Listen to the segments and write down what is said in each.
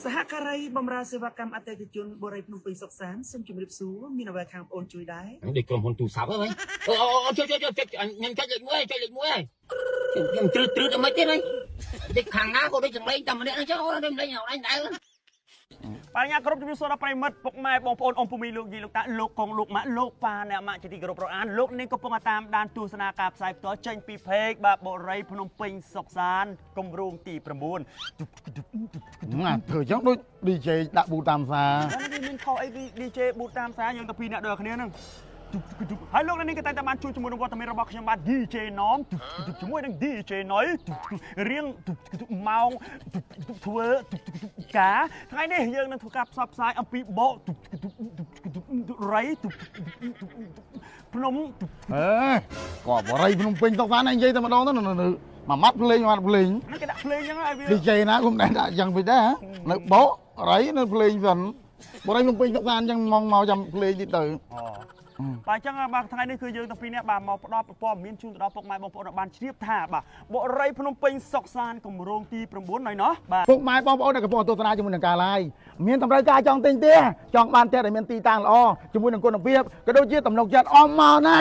សហការីបម្រើសេវាកម្មអតិថិជនបរិយាភ្នំពេញសុខសាន្តសូមជម្រាបសួរមានអ្វីខាងបងជួយដែរដូចក្រុមហ៊ុនទូរស័ព្ទហ្នឹងជួយខ្ញុំចុចលេខ1ហើយខ្ញុំទ្រឹអីមិនទេហ្នឹងដូចខាងណាក៏ដូចចម្លែងតែម្នាក់ហ្នឹងចុះអូនចម្លែងអត់ដែរបញ្ញាគ្រប់ជំរាបសួរដល់ប្រិមិត្តពុកម៉ែបងប្អូនអ៊ំពូមីលោកយាយលោកតាលោកកងលោកម៉ាក់លោកប៉ាអ្នកម៉ាក់ជាទីគោរពរអានលោកនេះកំពុងតាមដានទស្សនាការផ្សាយផ្ទាល់ចេញពីเพจបាទបរិយភ្នំពេញសុកសានគម្រោងទី9ធ្វើចឹងដូច DJ ដាក់ប៊ូតាមសានេះមានខុសអី DJ ប៊ូតាមសាយើងទៅពីអ្នកដូចគ្នាហ្នឹងហើយលោកនេះក៏តែបានជួយជាមួយនឹងវត្តមានរបស់ខ្ញុំបាទ DJ ណមជាមួយនឹង DJ ណុយរៀងម៉ោងធ្វើការថ្ងៃនេះយើងនឹងធ្វើការផ្សព្វផ្សាយអំពីបករៃភ្នំក៏បរិយភ្នំពេញសុកសានឯងនិយាយតែម្ដងទៅមួយម៉ាត់ភ្លេងហ្នឹងគេដាក់ភ្លេងចឹងហើយវា DJ ណាគុំដែរដាក់ចឹងពេកដែរនៅបោរៃនៅភ្លេងសិនបរិយភ្នំពេញសុកសានចឹងមកចាំភ្លេងទៀតទៅបាទអញ្ចឹងបាទថ្ងៃនេះគឺយើងទាំងពីរនាក់បាទមកផ្ដល់ព័ត៌មានជូនទៅដល់ពុកម៉ែបងប្អូនបានជ្រាបថាបាទបរិយភ្នំពេញសុកសានគម្រោងទី9ហើយណោះបាទពុកម៉ែបងប្អូនដែលកំពុងទស្សនាជាមួយនឹងការ live មានតម្រូវការចង់ទិញផ្ទះចង់បានផ្ទះដែលមានទីតាំងល្អជាមួយនឹងគុណភាពក៏ដូចជាទំនុកចិត្តអមមកណែ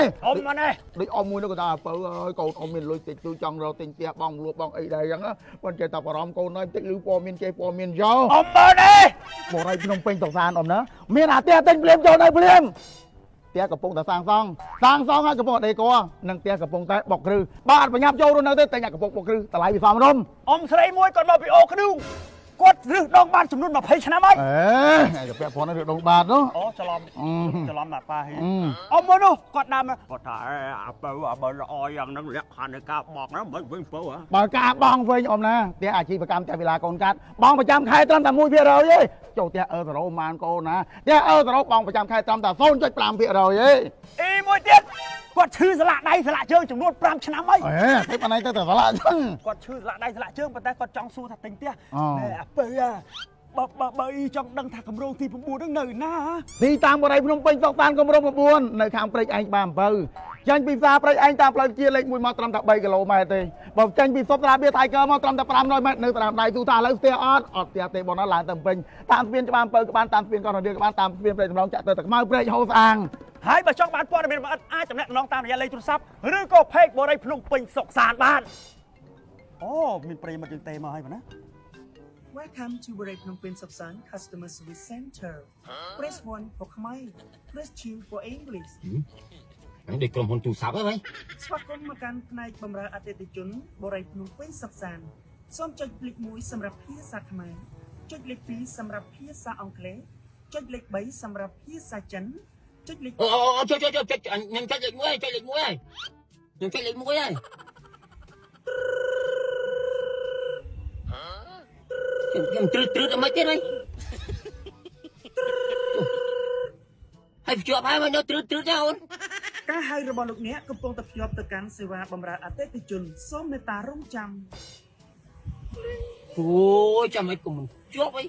ដូចអមមួយនោះក៏ថាបើអើយកូនអមមានលុយតិចទូចង់រកទិញផ្ទះបងលួបងអីដែរអញ្ចឹងប៉ុន្តែតែបារម្ភកូនហើយតិចលឺព័ត៌មានចេះព័ត៌មានយោអមមើលនេះបរិយភ្នំពេញសុកសានអមណាមានអាផ្ទះទិញភ្លាមចូលនៅភ្លាមផ្ទះកំពុងតែសាងសង់ហើយកំពុងដេកនឹងផ្ទះកំពុងតែបុកគ្រឹះបើអត់បញ្ញាប់ចូលនៅទេតែញ៉ាំកំពុងបុកគ្រឹះតម្លៃវាសមរម្យអមស្រីមួយគាត់មកពីអូខ្នូគាត់រឹសដងបានចំនួន20ឆ្នាំហើយឯងពាក់ព័ន្ធនឹងរឹសដងបាននោះអូច្រឡំណាប៉ាហីអមមកនោះគាត់ដើមគាត់ថាអាបើល្អយ៉ាងហ្នឹងលក្ខខណ្ឌនៃការបង់ហ្នឹងមិនវិញពើបើការបង់វិញអមណាផ្ទះអាជីវកម្មតែវេលាកូនកាត់បងប្រចាំខែត្រឹមតែ 1% ទេចូលផ្ទះអឺតារ៉ូម៉ានកូនណាផ្ទះអឺតារ៉ូបងប្រចាំខែត្រឹមតែ 0.5% ទេអីមួយទៀតគាត់ឈឺស្លាកដៃស្លាកជើងចំនួន5ឆ្នាំហើយទេប៉ុណ្ណេះទៅតែស្លាកចឹងគាត់ឈឺស្លាកដៃស្លាកជើងប៉ុន្តែគាត់ចង់សួរថាទិញផ្ទះអាពើបើចង់ដឹងថាគម្រោងទី9ហ្នឹងនៅណាទីតាំងបរិយភ្នំពេញសុកសានគម្រោង9នៅខាងព្រែកឯងបានអំពៅចាញ់ពីផ្សារព្រែកឯងតាមផ្លូវជាលេខ1មកត្រឹមតែ3គីឡូម៉ែត្រទេបើចាញ់ពីសុបត្រាបៀថៃកើមកត្រឹមតែ500ម៉ែត្រនៅតាមដៃទូថាឥឡូវផ្ទះអត់ផ្ទះទេបងណាឡើងទៅពេញតាមស្ពានច្បារអំពៅក៏បានតាមស្ពានកោះរដៀលក៏បានតាមស្ពានព្រែកដំណងចាក់ទៅខ្មៅព្រែកហូស្អាងហើយបើចង់បានព័ត៌មានល្អិតអាចចំណេះដំណងតាមរយៈលេខទូរស័ព្ទឬក៏เพจបរិយភ្នំពេញសុកសានបានអូមានប្រិយមិត្តយើងទេមកហើយបងណា Welcome to បរិយាភ្នំពេញសុខសាន្ត Customer Service Center Press 1 for Khmer Press 2 for English ដូចក្រុមហ៊ុនទូរស័ព្ទហ្នឹងស្វាគមន៍មកកាន់ផ្នែកបម្រើអតិថិជនបរិយាភ្នំពេញសុខសាន្តសូមចុចលេខ1សម្រាប់ភាសាខ្មែរចុចលេខ2សម្រាប់ភាសាអង់គ្លេសចុចលេខ3សម្រាប់ភាសាចិនចុចលេខជួយខ្ញុំចុចលេខ1ហើយខ្ញុំចុចលេខ1ហើយខ្ញុំទ្រឹអីមិនទេហ្នឹងហើយភ្ជាប់ហើយមកនៅទ្រឹចាអូនការហៅរបស់លោកអ្នកកំពុងតែភ្ជាប់ទៅកាន់សេវាបម្រើអតិថិជនសូមមេត្តារងចាំអូយចាំឲ្យកុំជាប់អី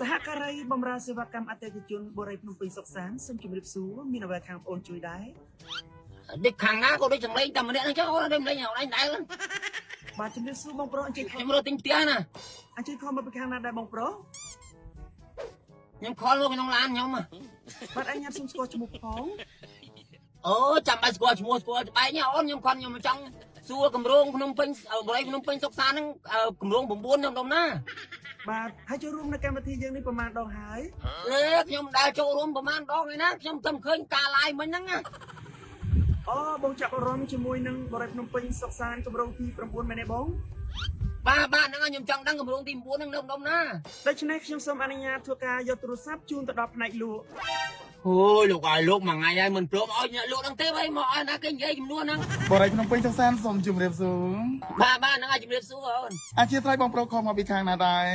សហការីបម្រើសេវាកម្មអតិថិជនបរិយាភ្នំពេញសុខសាន្តសូមជម្រាបសួរមានអ្វីខាងបងជួយដែរដូចខាងណាក៏ដូចចម្លែងតែម្នាក់ហ្នឹងចុះអូនចម្លែងអត់ដែរបាទជម្រាបសួរបងប្រុសអញ្ជើញខ្ញុំរត់ទិញផ្ទះណាអញ្ជើញខំមកពីខាងណាដែរបងប្រុសខ្ញុំខលមកក្នុងឡានខ្ញុំបាទអញញ៉ាំសុំស្គាល់ឈ្មោះផងអូចាំបាច់ស្គាល់ឈ្មោះស្គាល់ច្បាស់ញ៉ាអូនខ្ញុំចង់សួរគម្រោងភ្នំពេញបរិយភ្នំពេញសុកសានហ្នឹងគម្រោង9ខ្ញុំដុំណាបាទហើយចូលរួមនៅកម្មវិធីយើងនេះប្រហែលដងហើយខ្ញុំដើរចូលរួមប្រហែលដងឯណាខ្ញុំតែឃើញការ live មិញហ្នឹងណាអូបងចាប់អារម្មណ៍ជាមួយនឹងបរិយភ្នំពេញសុកសានគម្រោងទី9មែនទេបងបាទហ្នឹងខ្ញុំចង់ដឹងគម្រោងទី9ហ្នឹងនៅដុំណាដូច្នេះខ្ញុំសូមអនុញ្ញាតធ្វើការយកទូរស័ព្ទជូនទៅដល់ផ្នែកលក់អូយលោកឲ្យលោកមួយថ្ងៃហើយមិនព្រមឲ្យអ្នកលក់ហ្នឹងទេហើយមកឲ្យណាគេនិយាយចំនួនហ្នឹងបរិយភ្នំពេញសុកសានសូមជម្រាបសួរបាទហ្នឹងឲ្យជម្រាបសួរអូនអធិស្ឋានបងប្រុសខំមកពីខាងណាដែរ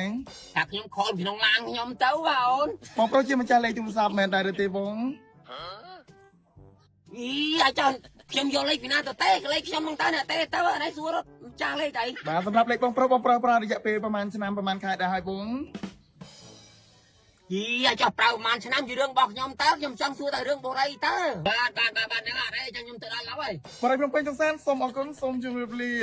ថាខ្ញុំខលក្នុងឡានខ្ញុំទៅអូនបងប្រុសជាម្ចាស់លេខទូរស័ព្ទមែនដែរឬទេបងអាចចង់ខ្ញុំយកលេខពីណាទៅទេលេខខ្ញុំនឹងទៅអ្នកទេទៅអីសួររត់ចាស់លេខអីបាទសម្រាប់លេខបងប្រុសប្រើរយៈពេលប្រហែលឆ្នាំប្រហែលខែដែរហើយបង gì cho tao màn sẽ năm gì đường bọc nhom tao nhom xong xua tại đường bộ đây tao bạn đang ở đây cho nhom tự ăn lắm rồi បរិយភ្នំពេញសុកសានសូមអរគុណសូមជម្រាបលា